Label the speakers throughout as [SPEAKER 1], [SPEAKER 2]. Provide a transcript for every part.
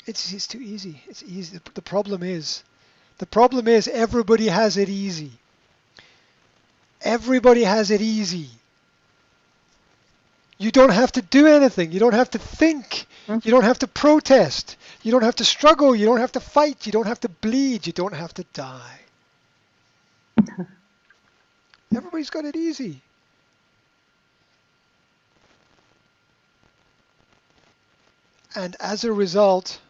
[SPEAKER 1] It's too easy. It's easy. The problem is everybody has it easy. Everybody has it easy. You don't have to do anything. You don't have to think. You don't have to protest. You don't have to struggle. You don't have to fight. You don't have to bleed. You don't have to die. Everybody's got it easy. And as a result,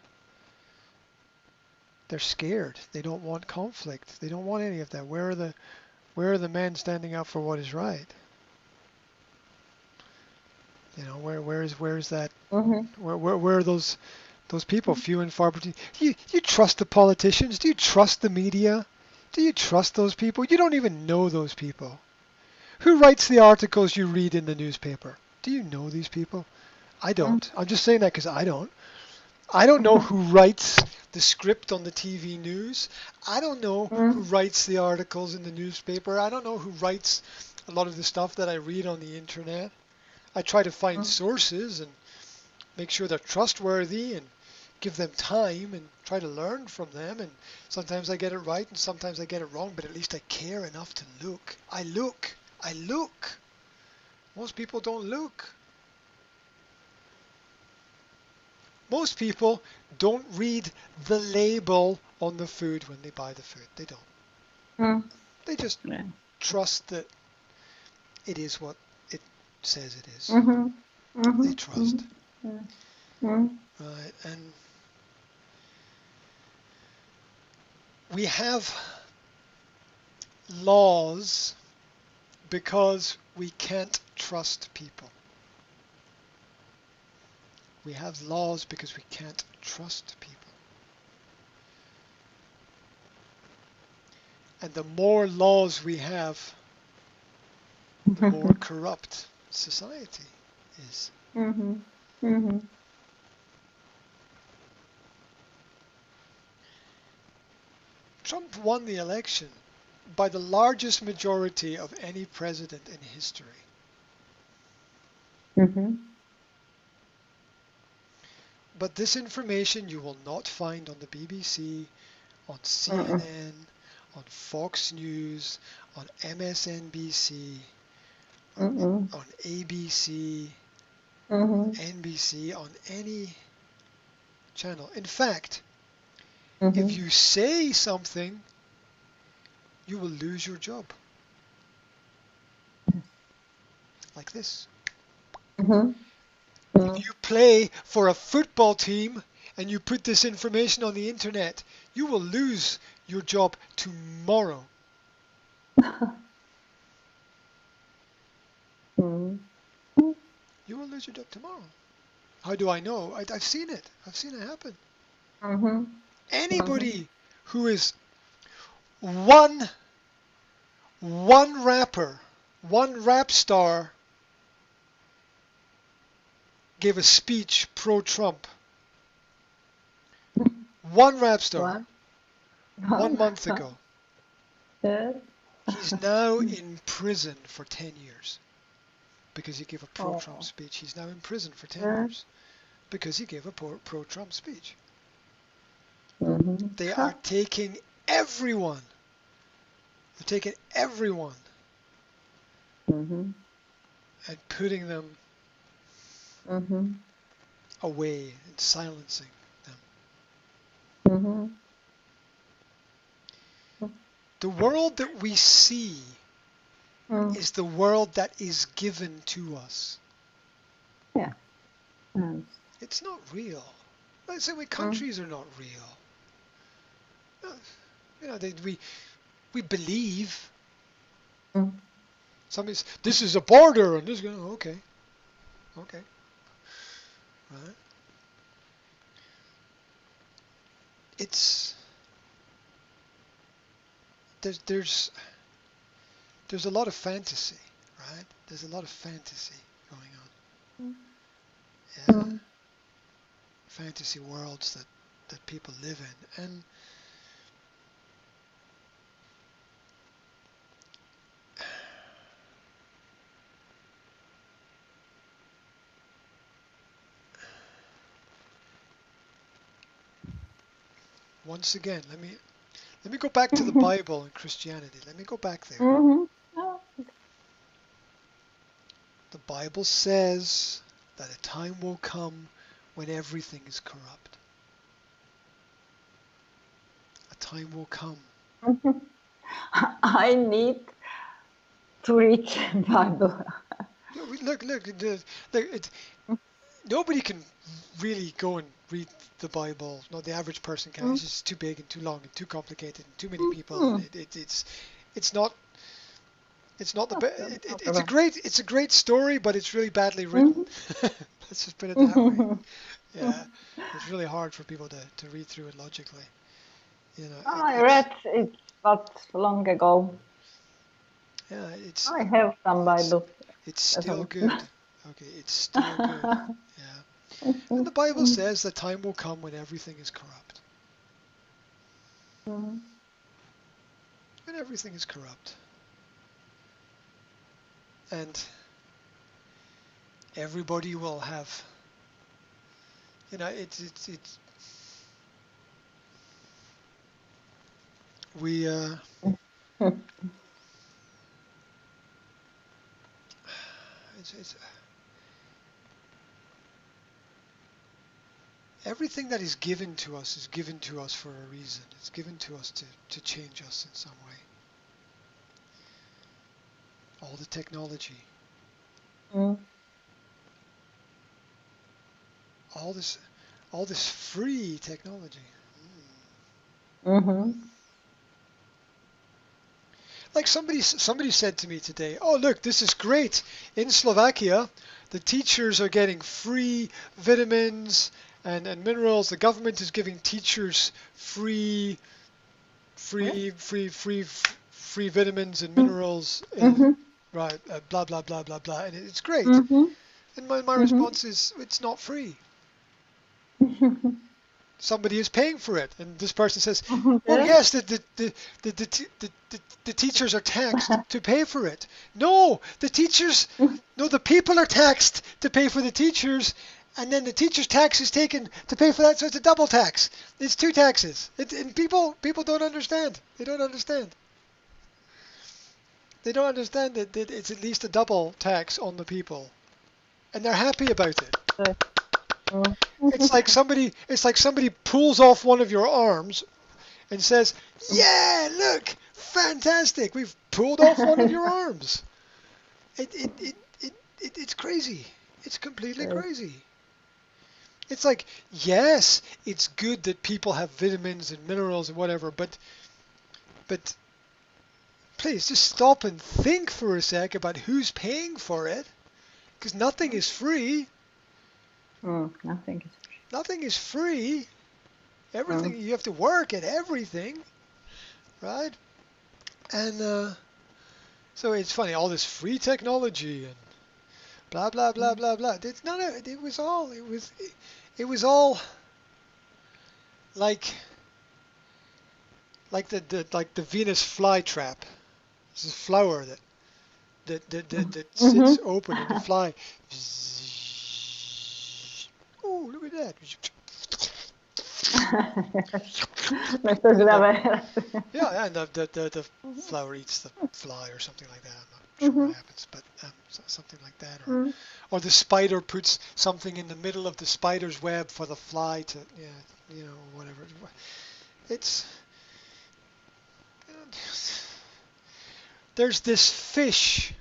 [SPEAKER 1] they're scared. They don't want conflict. They don't want any of that. Where are the men standing up for what is right? You know, where is that? Where are those people? Few and far between. You trust the politicians? Do you trust the media? Do you trust those people? You don't even know those people. Who writes the articles you read in the newspaper? Do you know these people? I don't. I'm just saying that because I don't. I don't know who writes the script on the TV news. I don't know who writes the articles in the newspaper. I don't know who writes a lot of the stuff that I read on the internet. I try to find sources and make sure they're trustworthy and give them time and try to learn from them. And sometimes I get it right and sometimes I get it wrong, but at least I care enough to look. I look. Most people don't look. Most people don't read the label on the food when they buy the food. They don't. They just trust that it is what it says it is. They trust. Right, and we have laws because we can't trust people. We have laws because we can't trust people. And the more laws we have, the more corrupt society is. Trump won the election by the largest majority of any president in history. But this information you will not find on the BBC, on CNN, on Fox News, on MSNBC, on ABC, NBC, on any channel. In fact, if you say something, you will lose your job. Like this. If you play for a football team and you put this information on the internet, you will lose your job tomorrow. You will lose your job tomorrow. How do I know? I've seen it. I've seen it happen. Anybody who is one rapper, one rap star gave a speech pro-Trump. One rap star. 1 month ago. He's now in prison for 10 years because he gave a pro-Trump speech. He's now in prison for 10 years because he gave a pro-Trump speech. They are taking everyone. They're taking everyone and putting them away and silencing them. The world that we see is the world that is given to us. It's not real. Let's say countries are not real. You know, we believe. Somebody says, this is a border, and this is going. Okay. Right. There's a lot of fantasy, right? There's a lot of fantasy going on. Fantasy worlds that people live in, and once again, let me go back to the Bible and Christianity. Let me go back there.
[SPEAKER 2] Mm-hmm. Oh.
[SPEAKER 1] The Bible says that a time will come when everything is corrupt. A time will come.
[SPEAKER 2] I need to read Bible.
[SPEAKER 1] Look, nobody can really go and read the Bible. No, the average person can. It's just too big and too long and too complicated and too many people. And it's not the it's a great story, but it's really badly written. Let's just put it that way. Yeah, it's really hard for people to read through it logically. You know,
[SPEAKER 2] I read it but long ago.
[SPEAKER 1] Yeah,
[SPEAKER 2] I have some Bible.
[SPEAKER 1] It's still good. Okay, it's still good. Yeah. And the Bible says that time will come when everything is corrupt. When everything is corrupt. And everybody will have, you know, we, it's everything that is given to us is given to us for a reason. It's given to us to change us in some way. All the technology. All this free technology. Like somebody said to me today, oh look, this is great. In Slovakia, the teachers are getting free vitamins and minerals. The government is giving teachers free vitamins and minerals. Right, blah blah blah blah blah, and it's great. And my response is, it's not free. Somebody is paying for it, and this person says, "Oh yes, the teachers are taxed to pay for it." No, the people are taxed to pay for the teachers, and then the teachers' tax is taken to pay for that, so it's a double tax. It's two taxes, and people don't understand. They don't understand. They don't understand that it's at least a double tax on the people, and they're happy about it. It's like somebody pulls off one of your arms and says, "Yeah, look, fantastic! We've pulled off one of your arms." It's crazy. It's completely crazy. It's like, yes, it's good that people have vitamins and minerals and whatever, but please just stop and think for a sec about who's paying for it, because nothing is free. Nothing is free. Everything, you have to work at everything, right? And so it's funny, all this free technology and blah blah blah blah blah. It's not. It was all like the Venus flytrap. It's a flower that sits open and the fly. Oh, look at that. Yeah, and the flower eats the fly or something like that. I'm not sure what happens, but something like that. Or the spider puts something in the middle of the spider's web for the fly to, whatever. It's... There's this fish.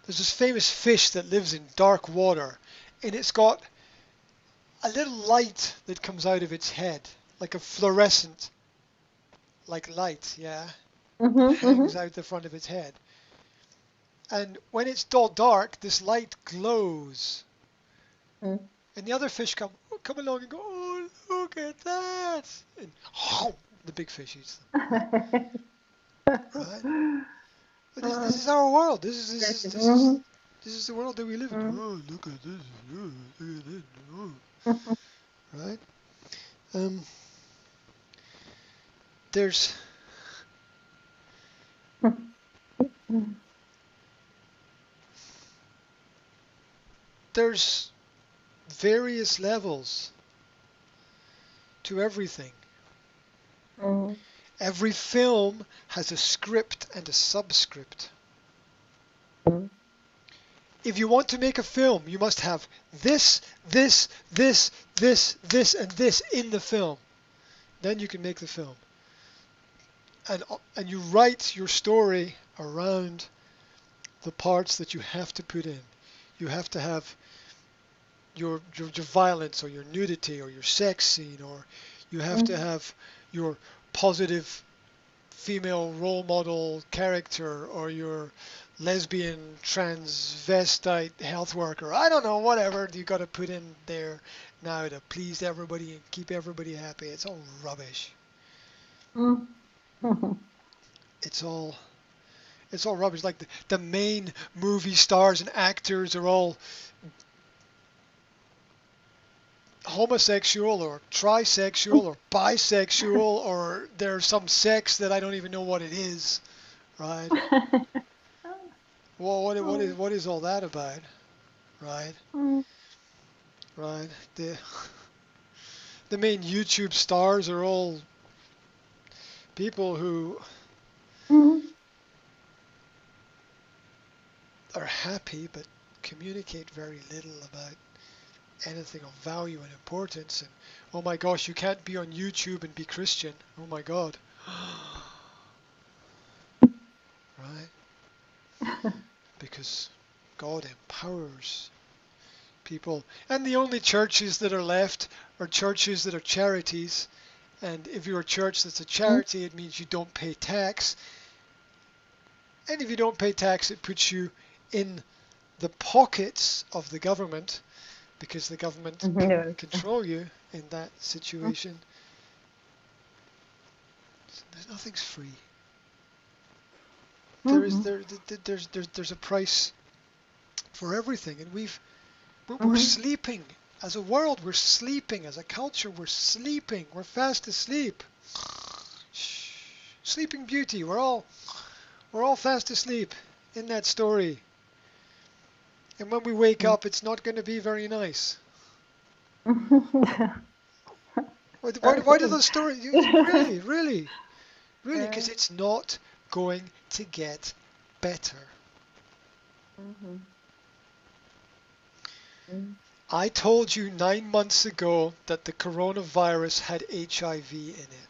[SPEAKER 1] There's this famous fish that lives in dark water, and it's got a little light that comes out of its head, like a fluorescent, like light, yeah, hangs out the front of its head. And when it's all dark, this light glows. And the other fish come along and go, oh, look at that. And the big fish eats them. Right? But this is our world. This is the world that we live in. Oh, look at this. Oh, look at this. Oh. Right? There's various levels to everything.
[SPEAKER 2] Mm.
[SPEAKER 1] Every film has a script and a subscript.
[SPEAKER 2] Mm.
[SPEAKER 1] If you want to make a film, you must have this, this, this, this, and this in the film. Then you can make the film. And you write your story around the parts that you have to put in. You have to have your violence or your nudity or your sex scene, or you have to have your positive female role model character or your lesbian transvestite health worker. I don't know, whatever you got to put in there now to please everybody and keep everybody happy. It's all rubbish.
[SPEAKER 2] Mm.
[SPEAKER 1] It's all rubbish. Like the main movie stars and actors are all homosexual or trisexual or bisexual, or there's some sex that I don't even know what it is, right? Well, what is all that about, right?
[SPEAKER 2] Mm.
[SPEAKER 1] Right. The main YouTube stars are all people who
[SPEAKER 2] Mm.
[SPEAKER 1] are happy but communicate very little about anything of value and importance. And oh my gosh, you can't be on YouTube and be Christian. Oh my God. Right? Because God empowers people. And the only churches that are left are churches that are charities. And if you're a church that's a charity, it means you don't pay tax. And if you don't pay tax, it puts you in the pockets of the government, because the government can
[SPEAKER 2] Yes.
[SPEAKER 1] control you in that situation. Nothing's free. There's a price for everything, and we're sleeping as a world. We're sleeping as a culture. We're sleeping. We're fast asleep. Sleeping Beauty. We're all fast asleep in that story. And when we wake up, it's not going to be very nice. Why do those stories? Really, because it's not going to get better. I told you 9 months ago that the coronavirus had HIV in it.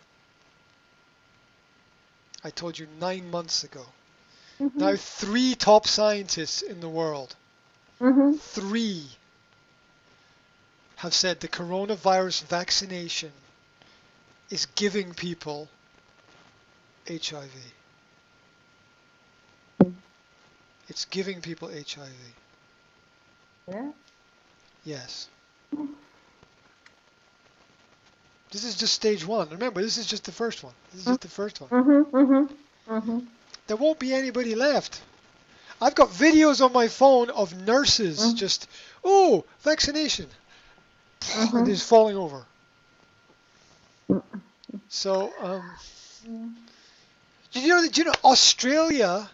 [SPEAKER 1] I told you 9 months ago. Now 3 top scientists in the world, 3 have said the coronavirus vaccination is giving people HIV. It's giving people HIV.
[SPEAKER 2] Yeah.
[SPEAKER 1] Yes. This is just stage 1. Remember, this is just the first one. This is just the first one. There won't be anybody left. I've got videos on my phone of nurses just, oh, vaccination, and just falling over. So, do you know Australia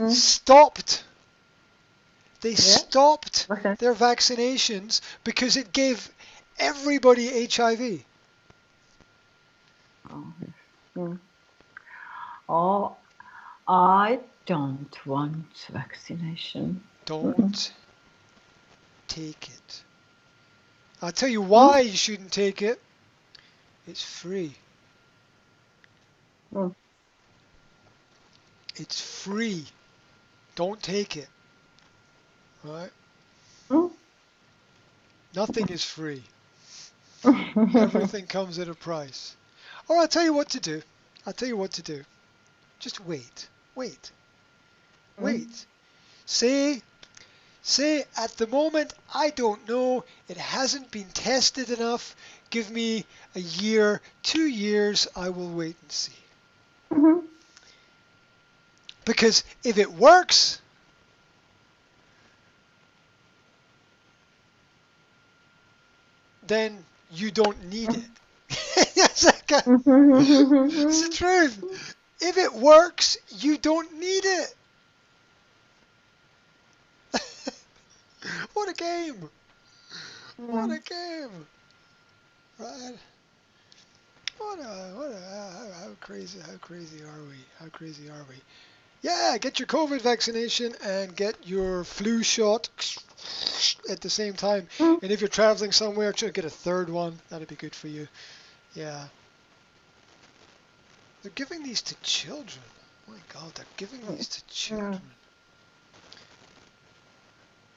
[SPEAKER 1] stopped? They stopped their vaccinations because it gave everybody HIV.
[SPEAKER 2] Oh, I don't want vaccination.
[SPEAKER 1] Don't take it. I'll tell you why you shouldn't take it. It's free. It's free. Don't take it. Right? Nothing is free. Everything comes at a price. Or I'll tell you what to do. Just wait. Say at the moment, I don't know. It hasn't been tested enough. Give me a year, 2 years. I will wait and see. Because if it works, then you don't need it. It's the truth. If it works, you don't need it. What a game. What a game. Right? How crazy are we? How crazy are we? Yeah, get your COVID vaccination and get your flu shot at the same time.
[SPEAKER 2] Mm.
[SPEAKER 1] And if you're traveling somewhere, try to get a third one. That'd be good for you. Yeah. They're giving these to children. Oh my God, they're giving these to children.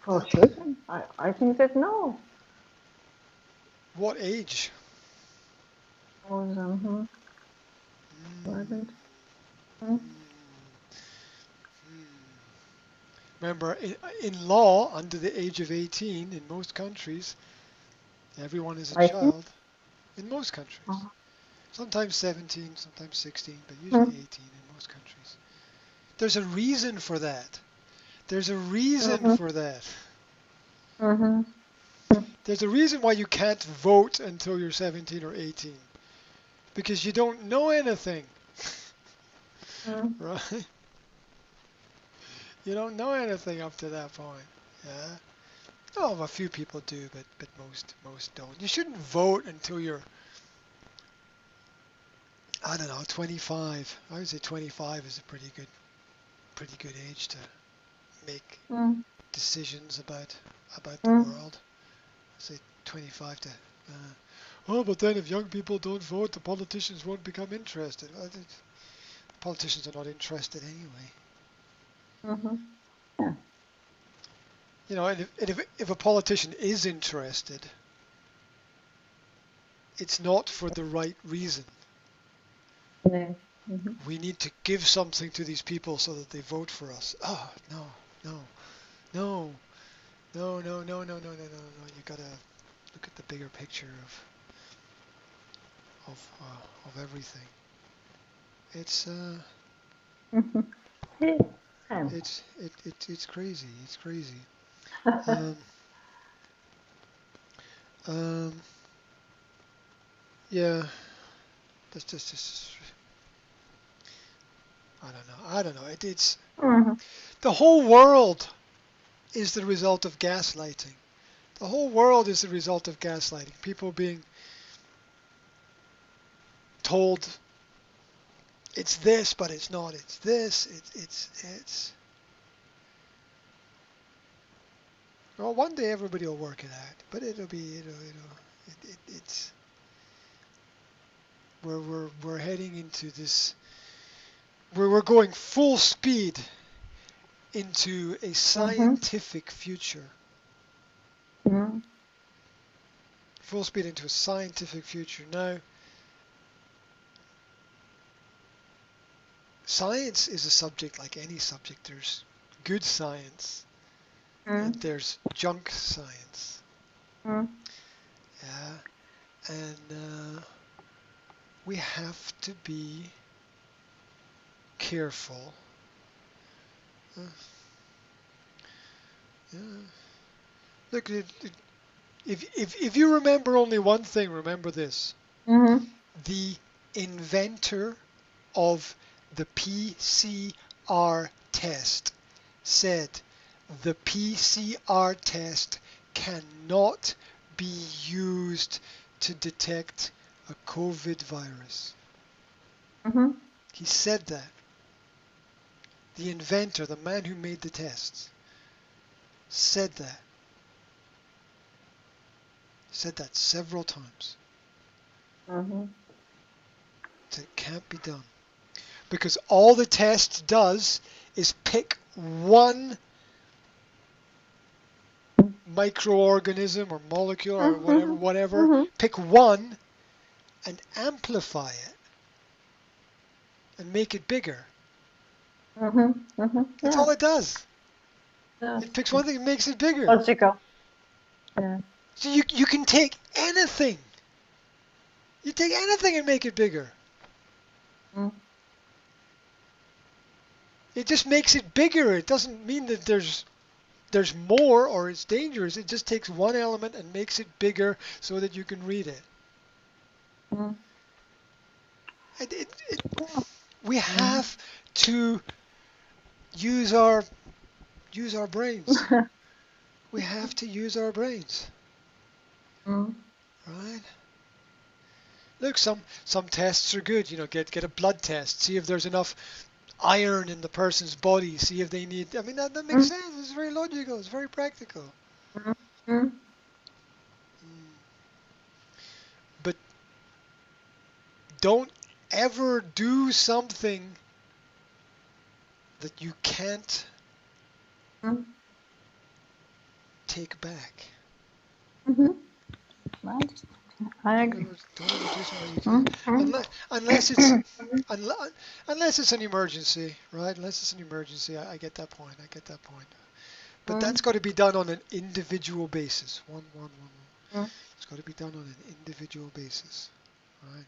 [SPEAKER 2] For children? I think that no.
[SPEAKER 1] What age? Remember, in law, under the age of 18, in most countries, everyone is a
[SPEAKER 2] 18?
[SPEAKER 1] child. In most countries. Sometimes 17, sometimes 16, but usually 18 in most countries. There's a reason for that. There's a reason for that. There's a reason why you can't vote until you're 17 or 18. Because you don't know anything. Right? You don't know anything up to that point. Yeah. Oh, a few people do, but most don't. You shouldn't vote until you're, I don't know, 25. I would say 25 is a pretty good age to make decisions about the world. I say 25 to. Oh, but then if young people don't vote, the politicians won't become interested. Well, politicians are not interested anyway.
[SPEAKER 2] Yeah.
[SPEAKER 1] You know, and if a politician is interested, it's not for the right reason. We need to give something to these people so that they vote for us. Oh, no. You gotta look at the bigger picture of everything. It's it's crazy. It's crazy. Yeah. That's just I don't know. It's the whole world is the result of gaslighting. The whole world is the result of gaslighting. People being told it's this, but it's not. It's this. It's. Well, one day everybody will work it out, but it's. We're heading into this. We're going full speed into a scientific future. Full speed into a scientific future. Now, science is a subject like any subject. There's good science and there's junk science. Yeah, and we have to be careful. Yeah. Look, if you remember only one thing, remember this. The inventor of the PCR test said the PCR test cannot be used to detect a COVID virus. He said that. The inventor, the man who made the tests, said that. Said that several times. So it can't be done. Because all the test does is pick one microorganism or molecule or whatever, pick one and amplify it and make it bigger. That's all it does. It picks one thing and makes it bigger.
[SPEAKER 2] Logical. Yeah.
[SPEAKER 1] So you can take anything. You take anything and make it bigger. It just makes it bigger. It doesn't mean that there's more or it's dangerous. It just takes one element and makes it bigger so that you can read it. We have to use our brains. We have to use our brains. Right? Look, some tests are good. Get a blood test. See if there's enough iron in the person's body. See if they need. I mean, that makes sense. It's very logical. It's very practical.
[SPEAKER 2] Mm-hmm.
[SPEAKER 1] But don't ever do something that you can't take back.
[SPEAKER 2] Mm-hmm. Right. I agree.
[SPEAKER 1] Don't ever do something you can't. Unless it's unless it's an emergency, right? Unless it's an emergency, I get that point. But that's got to be done on an individual basis. One. It's got to be done on an individual basis, right?